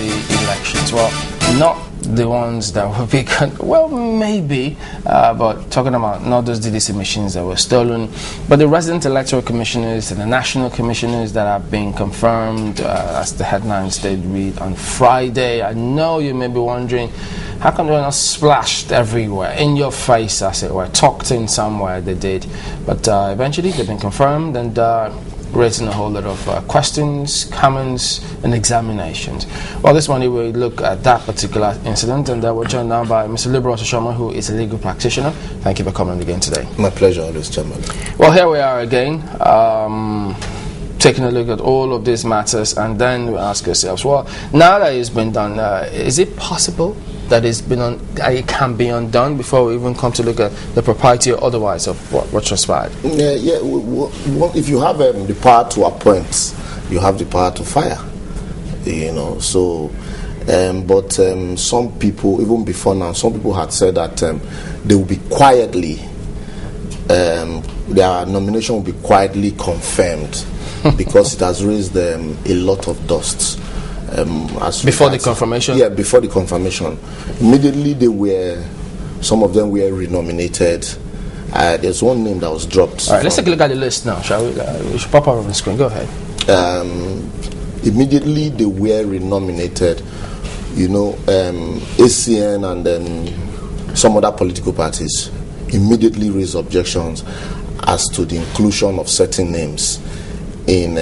the elections. Well, not the ones that will be, well, maybe, but talking about not those DDC machines that were stolen, but the resident electoral commissioners and the national commissioners that have been confirmed, as the headlines did read on Friday. I know you may be wondering, how come they're not splashed everywhere, in your face, as it were, tucked in somewhere? They did, but eventually they've been confirmed and raising a whole lot of questions, comments, and examinations. Well, this morning we'll look at that particular incident, and we're joined now by Mr. Liborous Oshomah, who is a legal practitioner. Thank you for coming again today. My pleasure, always, Chairman. Well, here we are again, taking a look at all of these matters, and then we ask ourselves, well, now that it's been done, is it possible that it can be undone before we even come to look at the propriety or otherwise of what transpired? If you have the power to appoint, you have the power to fire. So, but some people, even before now, some people had said that they will be quietly, their nomination will be quietly confirmed because it has raised a lot of dust. Before the confirmation? Yeah, before the confirmation. Immediately some of them were renominated. There's one name that was dropped. All right, let's take a look at the list now, shall we? We should pop up on the screen. Go ahead. Immediately they were renominated. ACN and then some other political parties immediately raised objections as to the inclusion of certain names in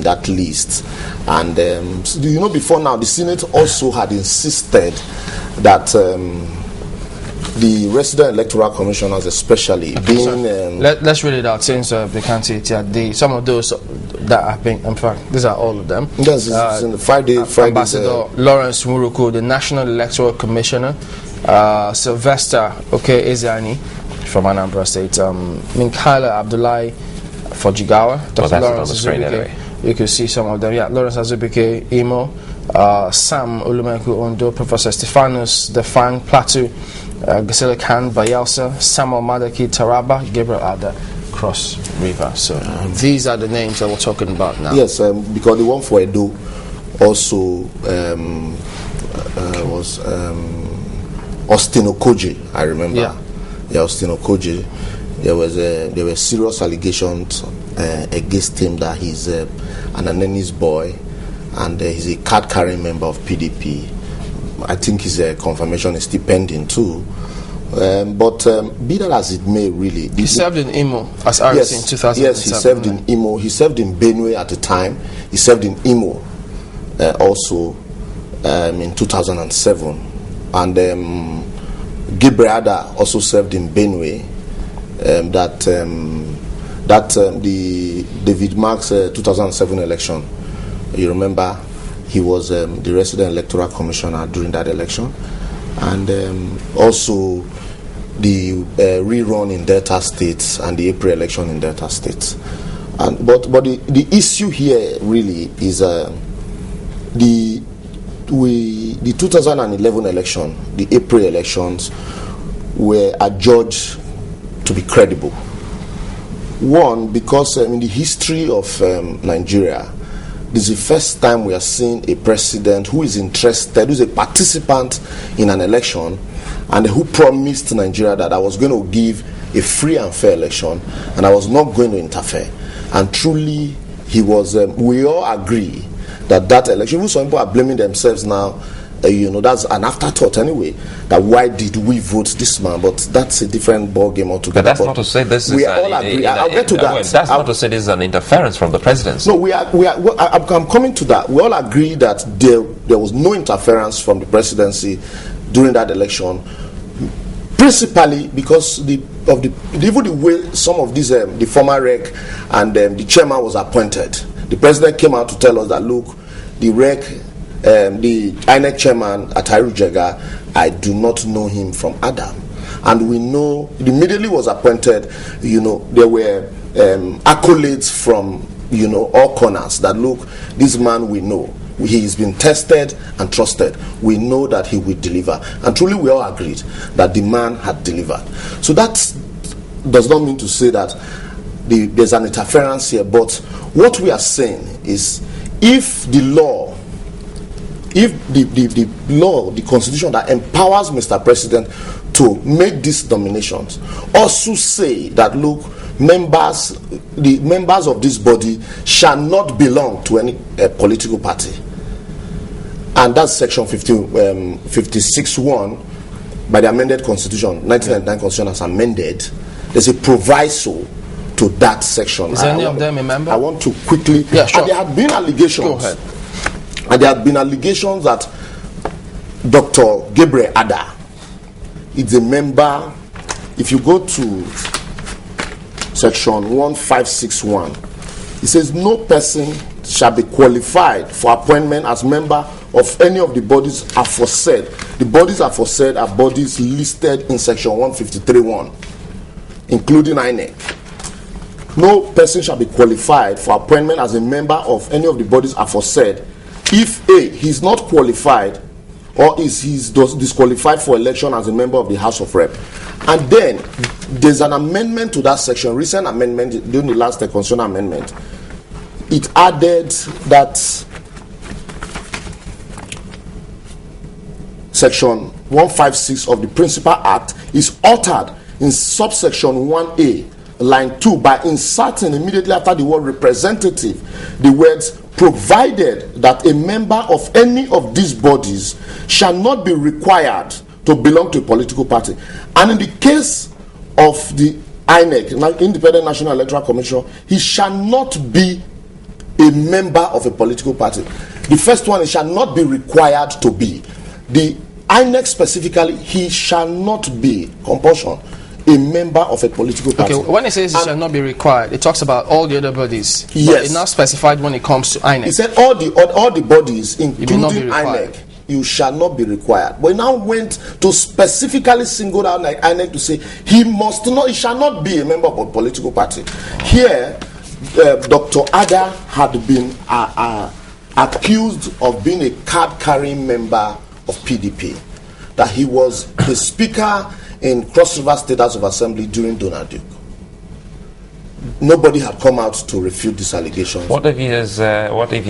that list. And before now, the Senate also had insisted that the resident electoral commissioners, especially, let's read it out since they can't see it yet. Some of those that have been, in fact, these are all of them. Yes, it's in the Friday. Ambassador Lawrence Muruku, the National Electoral Commissioner, Sylvester Ezeani from Anambra State, Minkaila Abdullahi for Jigawa, Dr. Lawrence Azubike. You can see some of them. Yeah, Lawrence Azubike, Imo, Sam Olumeku Ondo, Professor Stephanus Defang Plateau, Gisela Khan Bayelsa, Samuel Madaki Taraba, Gabriel Ada Cross River. So these are the names that we're talking about now. Yes, because the one for Edo also was Austin Okoje, I remember. Yeah, Austin Okoje. There were serious allegations against him that he's an Nominees boy and he's a card-carrying member of PDP. I think his confirmation is still pending too. But be that as it may, really. He served in Imo as R.E.C. in 2007. Yes, he served in Imo. He served in Benue at the time. He served in Imo also in 2007. And Gabriel Ada also served in Benue. The David Mark's 2007 election, you remember, he was the resident electoral commissioner during that election, and also the rerun in Delta State and the April election in Delta State. And but the issue here really is the 2011 election, the April elections, were adjudged to be credible. One, because in the history of Nigeria, this is the first time we are seeing a president who is interested, who is a participant in an election, and who promised Nigeria that I was going to give a free and fair election, and I was not going to interfere. And truly, he was. We all agree that election. Even some people are blaming themselves now. That's an afterthought anyway. That why did we vote this man? But that's a different ball game altogether. But that's not to say this is. We all agree. I'll get to that. That's not to say this is an interference from the presidency. No, we are. I'm coming to that. We all agree that there was no interference from the presidency during that election, principally because even the way some of these the former REC and the chairman was appointed. The president came out to tell us that look, the REC. The INEC chairman, Atahiru Jega, I do not know him from Adam. And we know, immediately was appointed, there were accolades from, all corners that look, this man we know. He's been tested and trusted. We know that he will deliver. And truly we all agreed that the man had delivered. So that does not mean to say that there's an interference here. But what we are saying is if the law if the law, the constitution that empowers Mr. President to make these nominations also say that, look, the members of this body shall not belong to any political party, and that's section 56(1) by the amended constitution, 1999 constitution as amended. There's a proviso to that section. Is any of them a member? I want to quickly. Yeah, sure. And there had been allegations. Go ahead. And there had been allegations that Dr. Gabriel Ada is a member. If you go to section 1561, it says no person shall be qualified for appointment as member of any of the bodies aforesaid. The bodies aforesaid are bodies listed in section 153(1), including INEC. No person shall be qualified for appointment as a member of any of the bodies aforesaid if A, he's not qualified, or he's disqualified for election as a member of the House of Rep. And then there's an amendment to that section, recent amendment during the last constitutional amendment. It added that section 156 of the Principal Act is altered in subsection 1A, line 2, by inserting immediately after the word representative the words provided that a member of any of these bodies shall not be required to belong to a political party. And in the case of the INEC, Independent National Electoral Commission, he shall not be a member of a political party. The first one, he shall not be required to be. The INEC specifically, he shall not be, compulsion, a member of a political party. Okay, when it says it shall not be required, it talks about all the other bodies. Yes. It's not specified when it comes to INEC. He said all the bodies, including INEC, you shall not be required. But he now went to specifically single out INEC to say he shall not be a member of a political party. Here, Dr. Ada had been accused of being a card-carrying member of PDP, that he was the speaker in Cross River State House of Assembly during Donald Duke. Nobody had come out to refute these allegations. What if he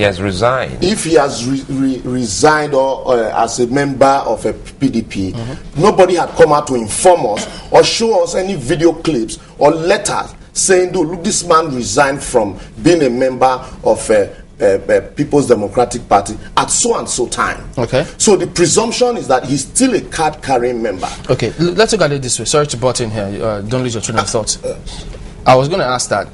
has resigned? If he has resigned or as a member of a PDP, nobody had come out to inform us or show us any video clips or letters saying, look, this man resigned from being a member of People's Democratic Party at so and so time. Okay. So the presumption is that he's still a card-carrying member. Okay, let's look at it this way. Sorry to butt in here. Don't lose your train of thought. I was going to ask that,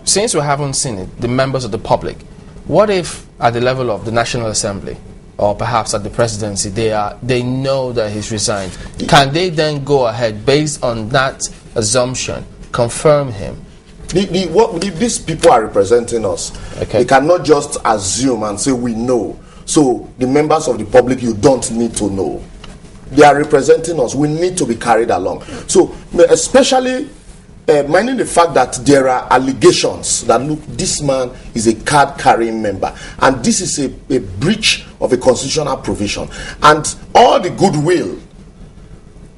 since we haven't seen it, the members of the public, what if at the level of the National Assembly or perhaps at the presidency they know that he's resigned? Can they then go ahead based on that assumption, confirm him? These people are representing us. Okay. They cannot just assume and say we know. So the members of the public, you don't need to know. They are representing us. We need to be carried along. So especially minding the fact that there are allegations that, look, this man is a card-carrying member, and this is a breach of a constitutional provision, and all the goodwill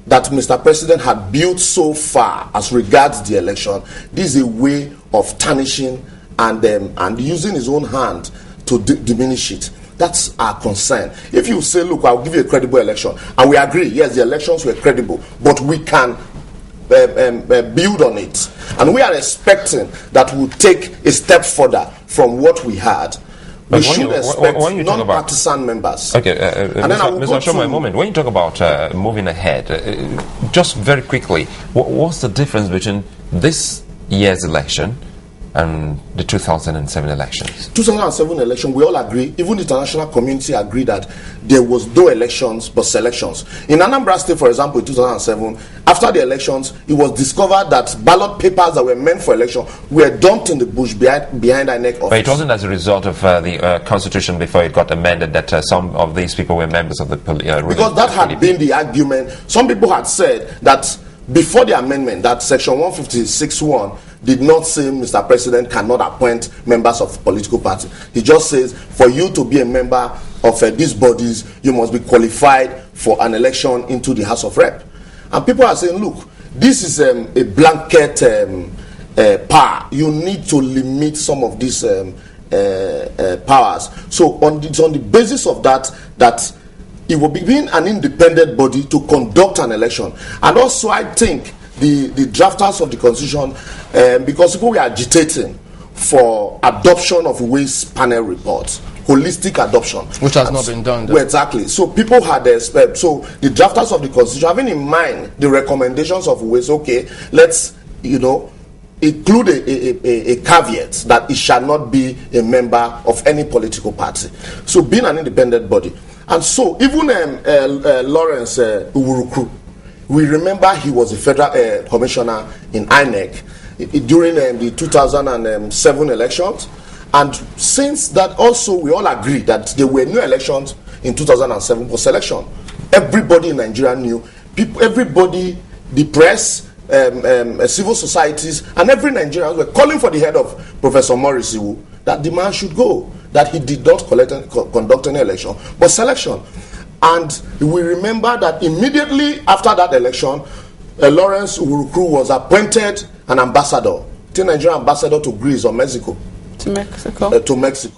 that Mr. President had built so far as regards the election, this is a way of tarnishing and using his own hand to diminish it. That's our concern. If you say, look, I'll give you a credible election, and we agree, yes, the elections were credible, but we can build on it, and we are expecting that we'll take a step further from what we had. We should expect non-partisan members. Okay, Mr. Oshomah, a moment. When you talk about moving ahead, just very quickly, what's the difference between this year's election and the 2007 elections? 2007 election, we all agree, even the international community agree that there was no elections but selections. In Anambra State, for example, in 2007, after the elections, it was discovered that ballot papers that were meant for election were dumped in the bush behind INEC office. But it wasn't as a result of the constitution before it got amended that some of these people were members of the because that had been the argument. Some people had said that before the amendment, that section 156(1) did not say Mr. President cannot appoint members of political party. He just says for you to be a member of these bodies, you must be qualified for an election into the House of Rep. And people are saying, look, this is a blanket power. You need to limit some of these powers. So it's on the basis of that it will be an independent body to conduct an election. And also, I think the drafters of the constitution, because people were agitating for adoption of Uwe's panel reports, holistic adoption, which has not been done. Well, exactly. So people had so the drafters of the constitution, having in mind the recommendations of Uwe's, okay, let's include a caveat that it shall not be a member of any political party. So being an independent body. And so even Lawrence Uwurukru, we remember he was a federal commissioner in INEC during the 2007 elections. And since that also we all agree that there were no elections in 2007 for selection. Everybody in Nigeria knew, everybody, the press, civil societies, and every Nigerian were calling for the head of Professor Maurice Iwu, that the man should go, that he did not conduct any election, but selection. And we remember that immediately after that election, Lawrence Uwurukru was appointed an ambassador, the Nigerian ambassador to Greece or Mexico. To Mexico. To Mexico.